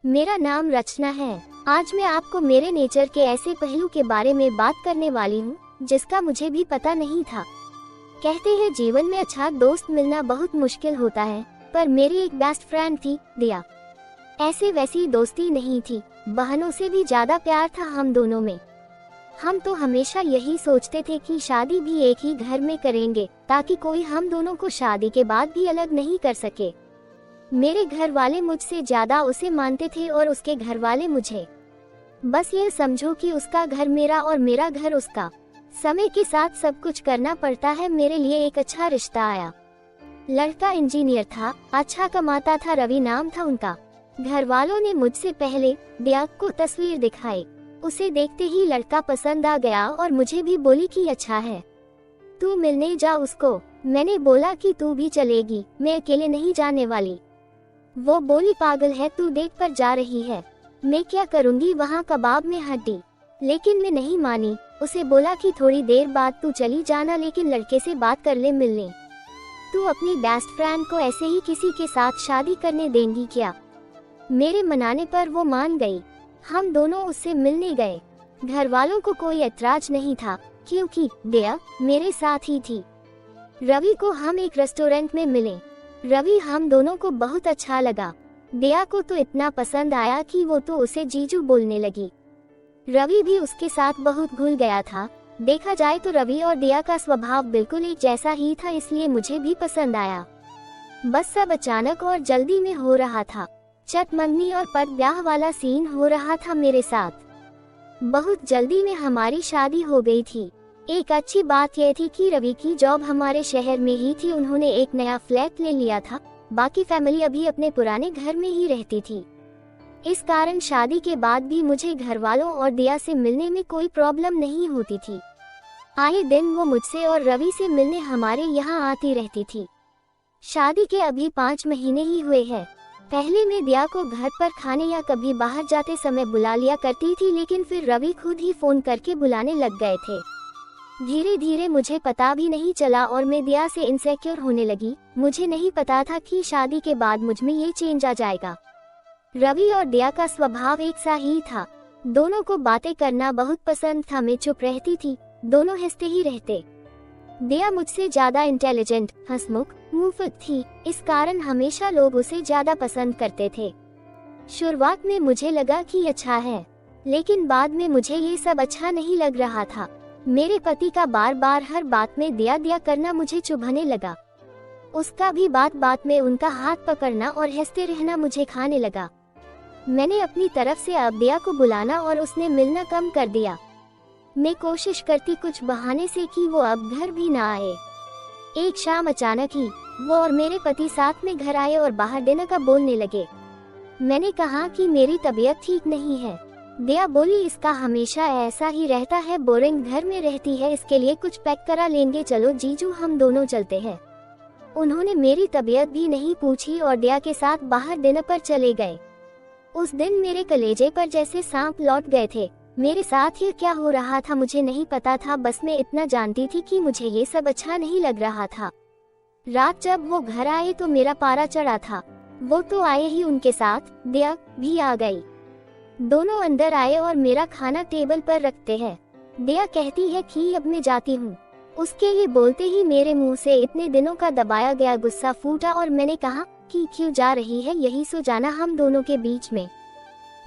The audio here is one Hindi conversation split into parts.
मेरा नाम रचना है। आज मैं आपको मेरे नेचर के ऐसे पहलू के बारे में बात करने वाली हूँ जिसका मुझे भी पता नहीं था। कहते हैं जीवन में अच्छा दोस्त मिलना बहुत मुश्किल होता है, पर मेरी एक बेस्ट फ्रेंड थी दिया। ऐसे वैसी दोस्ती नहीं थी, बहनों से भी ज्यादा प्यार था हम दोनों में। हम तो हमेशा यही सोचते थे कि शादी भी एक ही घर में करेंगे ताकि कोई हम दोनों को शादी के बाद भी अलग नहीं कर सके। मेरे घर वाले मुझसे ज्यादा उसे मानते थे और उसके घर वाले मुझे। बस ये समझो कि उसका घर मेरा और मेरा घर उसका। समय के साथ सब कुछ करना पड़ता है। मेरे लिए एक अच्छा रिश्ता आया। लड़का इंजीनियर था, अच्छा कमाता था, रवि नाम था उनका। घर वालों ने मुझसे पहले दिया को तस्वीर दिखाई। उसे देखते ही लड़का पसंद आ गया और मुझे भी बोली कि अच्छा है, तू मिलने जा उसको। मैंने बोला कि तू भी चलेगी, मैं अकेले नहीं जाने वाली। वो बोली पागल है तू, डेट पर जा रही है, मैं क्या करूंगी वहाँ कबाब में हड्डी। लेकिन मैं नहीं मानी। उसे बोला कि थोड़ी देर बाद तू चली जाना, लेकिन लड़के से बात कर ले मिलने। तू अपनी बेस्ट फ्रेंड को ऐसे ही किसी के साथ शादी करने देंगी क्या? मेरे मनाने पर वो मान गई। हम दोनों उससे मिलने गए। घर वालों को कोई ऐतराज नहीं था क्योंकि दिया मेरे साथ ही थी। रवि को हम एक रेस्टोरेंट में मिले। रवि हम दोनों को बहुत अच्छा लगा। दिया को तो इतना पसंद आया कि वो तो उसे जीजू बोलने लगी। रवि भी उसके साथ बहुत घुल गया था। देखा जाए तो रवि और दिया का स्वभाव बिल्कुल एक जैसा ही था, इसलिए मुझे भी पसंद आया। बस सब अचानक और जल्दी में हो रहा था। चट मंगनी और पट ब्याह वाला सीन हो रहा था मेरे साथ। बहुत जल्दी में हमारी शादी हो गई थी। एक अच्छी बात यह थी कि रवि की जॉब हमारे शहर में ही थी। उन्होंने एक नया फ्लैट ले लिया था, बाकी फैमिली अभी अपने पुराने घर में ही रहती थी। इस कारण शादी के बाद भी मुझे घर वालों और दिया से मिलने में कोई प्रॉब्लम नहीं होती थी। आए दिन वो मुझसे और रवि से मिलने हमारे यहाँ आती रहती थी। शादी के अभी 5 महीने ही हुए हैं। पहले मैं दिया को घर पर खाने या कभी बाहर जाते समय बुला लिया करती थी, लेकिन फिर रवि खुद ही फोन करके बुलाने लग गए थे। धीरे धीरे मुझे पता भी नहीं चला और मैं दिया से इनसेक्योर होने लगी। मुझे नहीं पता था कि शादी के बाद मुझ में ये चेंज आ जाएगा। रवि और दिया का स्वभाव एक सा ही था। दोनों को बातें करना बहुत पसंद था। मैं चुप रहती थी, दोनों हंसते ही रहते। दिया मुझसे ज्यादा इंटेलिजेंट, हंसमुख, मुफ्त थी, इस कारण हमेशा लोग उसे ज्यादा पसंद करते थे। शुरुआत में मुझे लगा कि अच्छा है, लेकिन बाद में मुझे ये सब अच्छा नहीं लग रहा था। मेरे पति का बार बार हर बात में दिया दिया करना मुझे चुभने लगा। उसका भी बात बात में उनका हाथ पकड़ना और हंसते रहना मुझे खाने लगा। मैंने अपनी तरफ से अब दिया को बुलाना और उसने मिलना कम कर दिया। मैं कोशिश करती कुछ बहाने से कि वो अब घर भी ना आए। एक शाम अचानक ही वो और मेरे पति साथ में घर आए और बाहर डिनर का बोलने लगे। मैंने कहा कि मेरी तबीयत ठीक नहीं है। दिया बोली इसका हमेशा ऐसा ही रहता है, बोरिंग घर में रहती है, इसके लिए कुछ पैक करा लेंगे, चलो जीजू हम दोनों चलते हैं। उन्होंने मेरी तबीयत भी नहीं पूछी और दिया के साथ बाहर डिनर पर चले गए। उस दिन मेरे कलेजे पर जैसे सांप लौट गए थे। मेरे साथ ये क्या हो रहा था मुझे नहीं पता था, बस मैं इतना जानती थी कि मुझे ये सब अच्छा नहीं लग रहा था। रात जब वो घर आए तो मेरा पारा चढ़ा था। वो तो आए ही, उनके साथ दिया भी आ गई। दोनों अंदर आए और मेरा खाना टेबल पर रखते हैं। दिया कहती है कि अब मैं जाती हूँ। उसके ये बोलते ही मेरे मुंह से इतने दिनों का दबाया गया गुस्सा फूटा और मैंने कहा कि क्यों जा रही है, यही सो जाना हम दोनों के बीच में।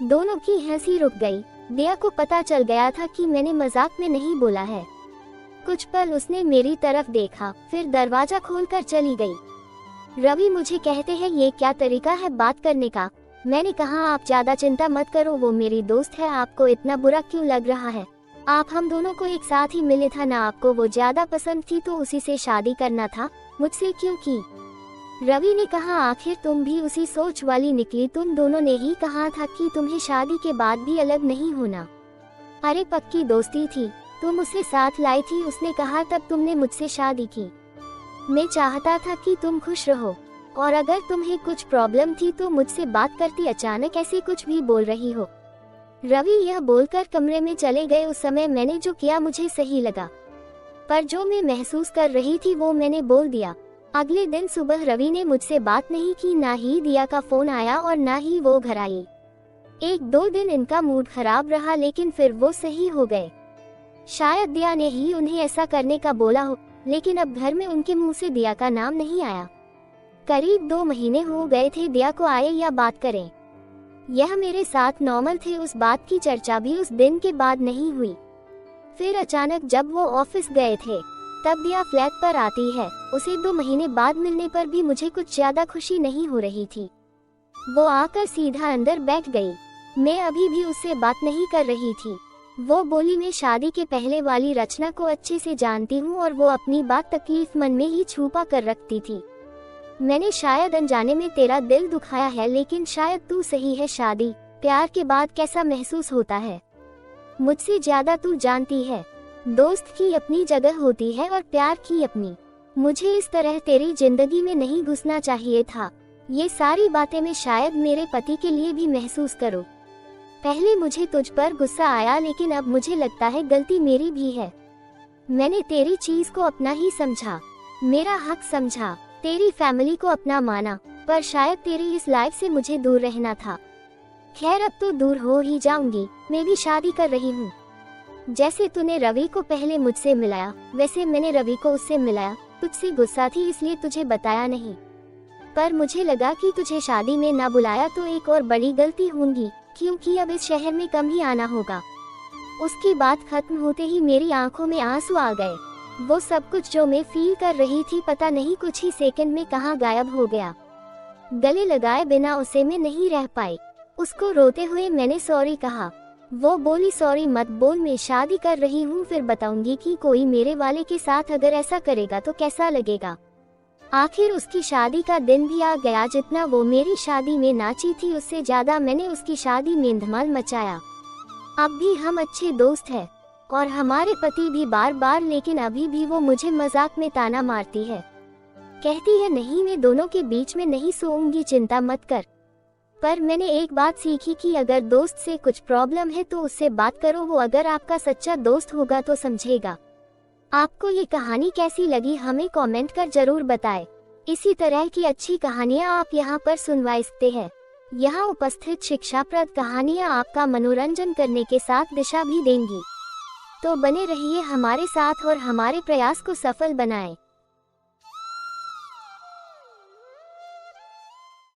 दोनों की हंसी रुक गई। दिया को पता चल गया था कि मैंने मजाक में नहीं बोला है। कुछ पल उसने मेरी तरफ देखा, फिर दरवाजा खोलकर चली गई। रवि मुझे कहते हैं ये क्या तरीका है बात करने का। मैंने कहा आप ज्यादा चिंता मत करो, वो मेरी दोस्त है, आपको इतना बुरा क्यों लग रहा है? आप हम दोनों को एक साथ ही मिले था ना, आपको वो ज्यादा पसंद थी तो उसी से शादी करना था, मुझसे क्यों की? रवि ने कहा आखिर तुम भी उसी सोच वाली निकली, तुम दोनों ने ही कहा था कि तुम्हें शादी के बाद भी अलग नहीं होना। अरे पक्की दोस्ती थी, तुम उसे साथ लाई थी, उसने कहा तब तुमने मुझसे शादी की। मैं चाहता था कि तुम खुश रहो, और अगर तुम्हें कुछ प्रॉब्लम थी तो मुझसे बात करती, अचानक ऐसे कुछ भी बोल रही हो। रवि यह बोलकर कमरे में चले गए। उस समय मैंने जो किया मुझे सही लगा, पर जो मैं महसूस कर रही थी वो मैंने बोल दिया। अगले दिन सुबह रवि ने मुझसे बात नहीं की, ना ही दिया का फोन आया और ना ही वो घर आई। एक दो दिन इनका मूड खराब रहा लेकिन फिर वो सही हो गए। शायद दिया ने ही उन्हें ऐसा करने का बोला हो, लेकिन अब घर में उनके मुंह से दिया का नाम नहीं आया। करीब 2 महीने हो गए थे दिया को आए या बात करें। यह मेरे साथ नॉर्मल थे, उस बात की चर्चा भी उस दिन के बाद नहीं हुई। फिर अचानक जब वो ऑफिस गए थे तब दिया फ्लैट पर आती है। उसे 2 महीने बाद मिलने पर भी मुझे कुछ ज्यादा खुशी नहीं हो रही थी। वो आकर सीधा अंदर बैठ गई। मैं अभी भी उससे बात नहीं कर रही थी। वो बोली, मैं शादी के पहले वाली रचना को अच्छे से जानती हूँ और वो अपनी बात तकलीफ मन में ही छुपा कर रखती थी। मैंने शायद अनजाने में तेरा दिल दुखाया है, लेकिन शायद तू सही है। शादी प्यार के बाद कैसा महसूस होता है मुझसे ज्यादा तू जानती है। दोस्त की अपनी जगह होती है और प्यार की अपनी। मुझे इस तरह तेरी जिंदगी में नहीं घुसना चाहिए था। ये सारी बातें मैं शायद मेरे पति के लिए भी महसूस करूं। पहले मुझे तुझ पर गुस्सा आया, लेकिन अब मुझे लगता है गलती मेरी भी है। मैंने तेरी चीज को अपना ही समझा, मेरा हक समझा, तेरी फैमिली को अपना माना, पर शायद तेरी इस लाइफ से मुझे दूर रहना था। खैर, अब तो दूर हो ही जाऊंगी। मैं भी शादी कर रही हूँ। जैसे तूने रवि को पहले मुझसे मिलाया, वैसे मैंने रवि को उससे मिलाया। तुझसे गुस्सा थी इसलिए तुझे बताया नहीं, पर मुझे लगा कि तुझे शादी में ना बुलाया तो एक और बड़ी गलती होगी, क्योंकि अब इस शहर में कम ही आना होगा। उसकी बात खत्म होते ही मेरी आंखों में आंसू आ गए। वो सब कुछ जो मैं फील कर रही थी पता नहीं कुछ ही सेकंड में कहाँ गायब हो गया। गले लगाए बिना उसे मैं नहीं रह पाई। उसको रोते हुए मैंने सॉरी कहा। वो बोली, सॉरी मत बोल, मैं शादी कर रही हूँ, फिर बताऊंगी कि कोई मेरे वाले के साथ अगर ऐसा करेगा तो कैसा लगेगा। आखिर उसकी शादी का दिन भी आ गया। जितना वो मेरी शादी में नाची थी उससे ज्यादा मैंने उसकी शादी में धमाल मचाया। अब भी हम अच्छे दोस्त हैं और हमारे पति भी बार बार, लेकिन अभी भी वो मुझे मजाक में ताना मारती है। कहती है नहीं, मैं दोनों के बीच में नहीं सोऊंगी, चिंता मत कर। पर मैंने एक बात सीखी कि अगर दोस्त से कुछ प्रॉब्लम है तो उससे बात करो। वो अगर आपका सच्चा दोस्त होगा तो समझेगा। आपको ये कहानी कैसी लगी हमें कमेंट कर जरूर बताएं। इसी तरह की अच्छी कहानियाँ आप यहाँ पर सुनवा सकते हैं। यहाँ उपस्थित शिक्षाप्रद कहानियाँ आपका मनोरंजन करने के साथ दिशा भी देंगी। तो बने रहिए हमारे साथ और हमारे प्रयास को सफल बनाएं।